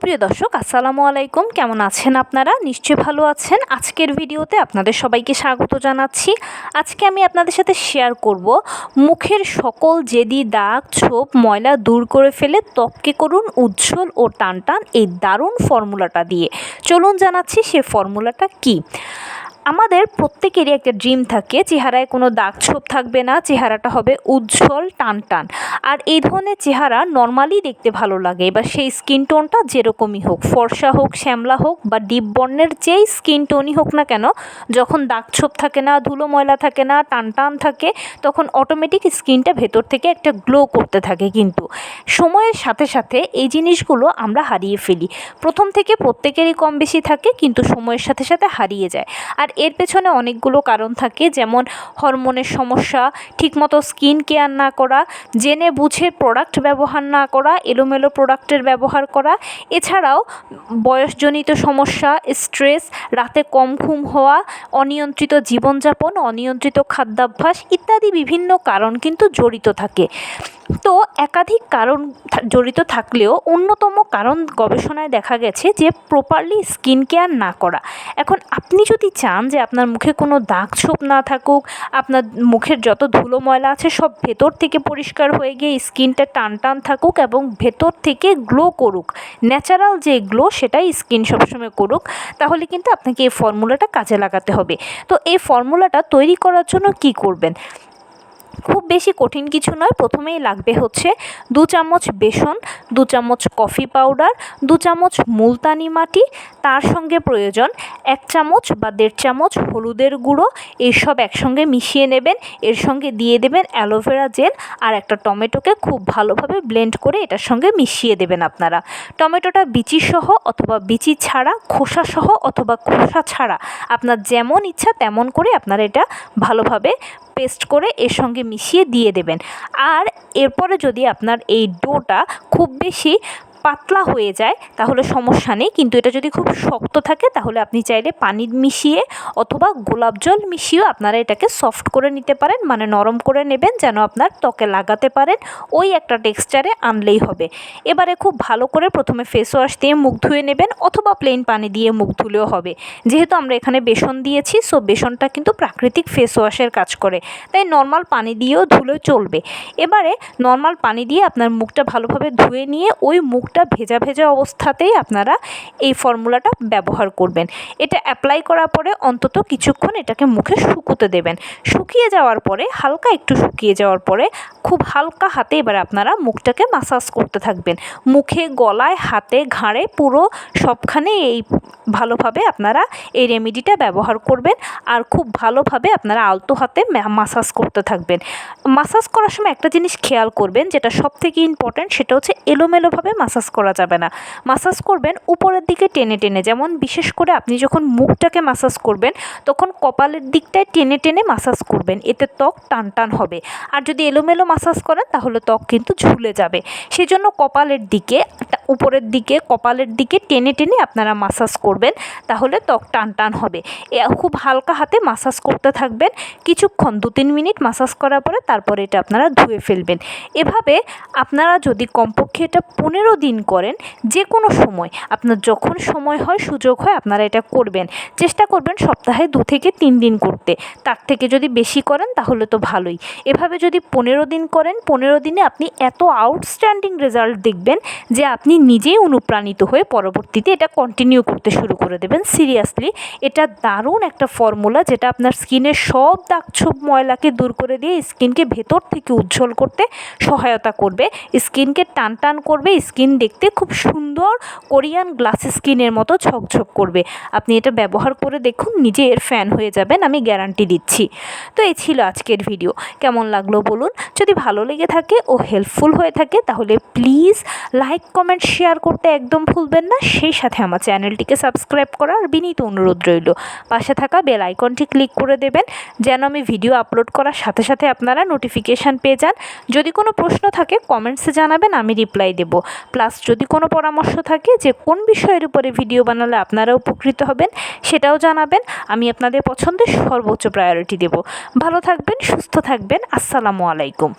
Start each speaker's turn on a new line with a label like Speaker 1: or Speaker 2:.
Speaker 1: সুপ্রিয় দর্শক, আসসালামু আলাইকুম। কেমন আছেন আপনারা? নিশ্চয়ই ভালো আছেন। আজকের ভিডিওতে আপনাদের সবাইকে স্বাগত জানাচ্ছি। আজকে আমি আপনাদের সাথে শেয়ার করব মুখের সকল জেদি দাগ, ছোপ, ময়লা দূর করে ফেলে ত্বককে করুন উজ্জ্বল ও টানটান এই দারুণ ফর্মুলাটা দিয়ে। চলুন জানাচ্ছি সে ফর্মুলাটা কী। আমাদের প্রত্যেকেরই একটা ড্রিম থাকে, চেহারায় কোনো দাগ ছোপ থাকবে না, চেহারাটা হবে উজ্জ্বল টানটান। আর এই ধরনের চেহারা নর্মালি দেখতে ভালো লাগে। এবার সেই স্কিন টোনটা যেরকমই হোক, ফর্সা হোক, শ্যামলা হোক বা ডিপ বর্ণের যেই স্কিন টোনই হোক না কেন, যখন দাগ ছোপ থাকে না, ধুলো ময়লা থাকে না, টানটান থাকে, তখন অটোমেটিক স্কিনটা ভেতর থেকে একটা গ্লো করতে থাকে। কিন্তু সময়ের সাথে সাথে এই জিনিসগুলো আমরা হারিয়ে ফেলি। প্রথম থেকে প্রত্যেকেরই কম বেশি থাকে, কিন্তু সময়ের সাথে সাথে হারিয়ে যায়। আর এর পেছনে অনেকগুলো কারণ থাকে, যেমন হরমোনের সমস্যা, ঠিকমতো স্কিন কেয়ার না করা, জেনে বুঝে প্রোডাক্ট ব্যবহার না করা, এলোমেলো প্রোডাক্টের ব্যবহার করা, এছাড়াও বয়সজনিত সমস্যা, স্ট্রেস, রাতে কম ঘুম হওয়া, অনিয়ন্ত্রিত জীবনযাপন, অনিয়ন্ত্রিত খাদ্যাভ্যাস ইত্যাদি বিভিন্ন কারণ কিন্তু জড়িত থাকে। তো একাধিক কারণ জড়িত থাকলেও অন্যতম কারণ গবেষণায় দেখা গেছে যে প্রপারলি স্কিন কেয়ার না করা। এখন আপনি যদি চান যে আপনার মুখে কোনো দাগ ছোপ না থাকুক, আপনার মুখের যত ধুলো ময়লা আছে সব ভেতর থেকে পরিষ্কার হয়ে গিয়ে স্কিনটা টানটান থাকুক এবং ভেতর থেকে গ্লো করুক, ন্যাচারাল যে গ্লো সেটাই স্কিন সবসময় করুক, তাহলে কিন্তু আপনাকে এই ফর্মুলাটা কাজে লাগাতে হবে। তো এই ফর্মুলাটা তৈরি করার জন্য কী করবেন? খুব বেশি কঠিন কিছু নয়। প্রথমেই লাগবে হচ্ছে 2 চামচ বেসন, 2 চামচ কফি পাউডার, 2 চামচ মুলতানি মাটি, তার সঙ্গে প্রয়োজন 1 চামচ বা 1.5 চামচ হলুদের গুঁড়ো। এইসব একসঙ্গে মিশিয়ে নেবেন। এর সঙ্গে দিয়ে দেবেন অ্যালোভেরা জেল আর একটা টমেটোকে খুব ভালোভাবে ব্লেন্ড করে এটার সঙ্গে মিশিয়ে দেবেন আপনারা। টমেটোটা বিচি সহ অথবা বিচি ছাড়া, খোসা সহ অথবা খোসা ছাড়া, আপনার যেমন ইচ্ছা তেমন করে আপনারা এটা ভালোভাবে পেস্ট করে এর সঙ্গে মিশিয়ে দিয়ে দেবেন। আর এরপরে যদি আপনার এই ডোটা খুব বেশি পাতলা হয়ে যায় তাহলে সমস্যা নেই, কিন্তু এটা যদি খুব শক্ত থাকে তাহলে আপনি চাইলে পানি মিশিয়ে অথবা গোলাপ জল মিশিয়েও আপনারা এটাকে সফট করে নিতে পারেন, মানে নরম করে নেবেন যেন আপনার ত্বকে লাগাতে পারেন। ওই একটা টেক্সচারে আনলেই হবে। এবারে খুব ভালো করে প্রথমে ফেস ওয়াশ দিয়ে মুখ ধুয়ে নেবেন অথবা প্লেন পানি দিয়ে মুখ ধুলেও হবে। যেহেতু আমরা এখানে বেসন দিয়েছি, সো বেসনটা কিন্তু প্রাকৃতিক ফেস ওয়াশের কাজ করে, তাই নর্মাল পানি দিয়েও ধুলেও চলবে। এবারে নর্মাল পানি দিয়ে আপনার মুখটা ভালোভাবে ধুয়ে নিয়ে ওই মুখটা ভেজা ভেজা অবস্থাতেই আপনারা এই ফর্মুলাটা ব্যবহার করবেন। এটা অ্যাপ্লাই করার পরে অন্তত কিছুক্ষণ এটাকে মুখে শুকোতে দেবেন। শুকিয়ে যাওয়ার পরে, হালকা একটু শুকিয়ে যাওয়ার পরে খুব হালকা হাতে এবার আপনারা মুখটাকে মাসাজ করতে থাকবেন। মুখে, গলায়, হাতে, ঘাড়ে, পুরো সবখানে এই ভালোভাবে আপনারা এই রেমেডিটা ব্যবহার করবেন। আর খুব ভালোভাবে আপনারা আলতো হাতে মাসাজ করতে থাকবেন। মাসাজ করার সময় একটা জিনিস খেয়াল করবেন, যেটা সবথেকে ইম্পর্ট্যান্ট, সেটা হচ্ছে এলোমেলোভাবে মাসাজ করা যাবে না। মাসাজ করবেন উপরের দিকে টেনে টেনে, যেমন বিশেষ করে আপনি যখন মুখটাকে মাসাজ করবেন তখন কপালের দিকটায় টেনে টেনে মাসাজ করবেন, এতে ত্বক টানটান হবে। আর যদি এলোমেলো মাসাজ করেন তাহলে ত্বক কিন্তু ঝুলে যাবে। সেজন্য কপালের দিকে, উপরের দিকে কপালের দিকে টেনে টেনে আপনারা মাসাজ করবেন, তাহলে ত্বক টানটান হবে। খুব হালকা হাতে মাসাজ করতে থাকবেন কিছুক্ষণ, 2-3 মিনিট মাসাজ করার পরে তারপরে এটা আপনারা ধুয়ে ফেলবেন। এভাবে আপনারা যদি কমপক্ষে এটা 15 দিন করেন, যে কোনো সময় আপনার যখন সময় হয়, সুযোগ হয়, আপনারা এটা করবেন। চেষ্টা করবেন সপ্তাহে 2 থেকে 3 দিন করতে। তার থেকে যদি বেশি করেন তাহলে তো ভালোই। এভাবে যদি 15 দিন করেন, 15 দিনে আপনি এত আউটস্ট্যান্ডিং রেজাল্ট দেখবেন যে আপনি নিজেই অনুপ্রাণিত হয়ে পরবর্তীতে এটা কন্টিনিউ করতে শুরু করে দেবেন। সিরিয়াসলি এটা দারুণ একটা ফর্মুলা, যেটা আপনার স্কিনের সব দাগ ছোপ ময়লাকে দূর করে দিয়ে স্কিনকে ভেতর থেকে উজ্জ্বল করতে সহায়তা করবে, স্কিনকে টান টান করবে, স্কিন দেখতে খুব সুন্দর কোরিয়ান গ্লাস স্কিনের মতো ঝকঝক করবে। আপনি এটা ব্যবহার করে দেখুন, নিজে এর ফ্যান হয়ে যাবেন, আমি গ্যারান্টি দিচ্ছি। তো এই ছিল আজকের ভিডিও। কেমন লাগলো বলুন। যদি ভালো লেগে থাকে ও হেল্পফুল হয়ে থাকে তাহলে প্লিজ লাইক, কমেন্ট, শেয়ার করতে একদম ভুলবেন না। সেই সাথে আমার চ্যানেলটিকে সাবস্ক্রাইব করার বিনীত অনুরোধ রইল। পাশে থাকা বেল আইকনটি ক্লিক করে দেবেন যেন আমি ভিডিও আপলোড করার সাথে সাথে আপনারা নোটিফিকেশান পেয়ে যান। যদি কোনো প্রশ্ন থাকে কমেন্টসে জানাবেন, আমি রিপ্লাই দেব। প্লাস যদি কোনো পরামর্শ থাকে যে কোন বিষয়ের উপরে ভিডিও বানালে আপনারা উপকৃত হবেন, সেটাও জানাবেন। আমি আপনাদের পছন্দের সর্বোচ্চ প্রায়োরিটি দেব। ভালো থাকবেন, সুস্থ থাকবেন। আসসালামু আলাইকুম।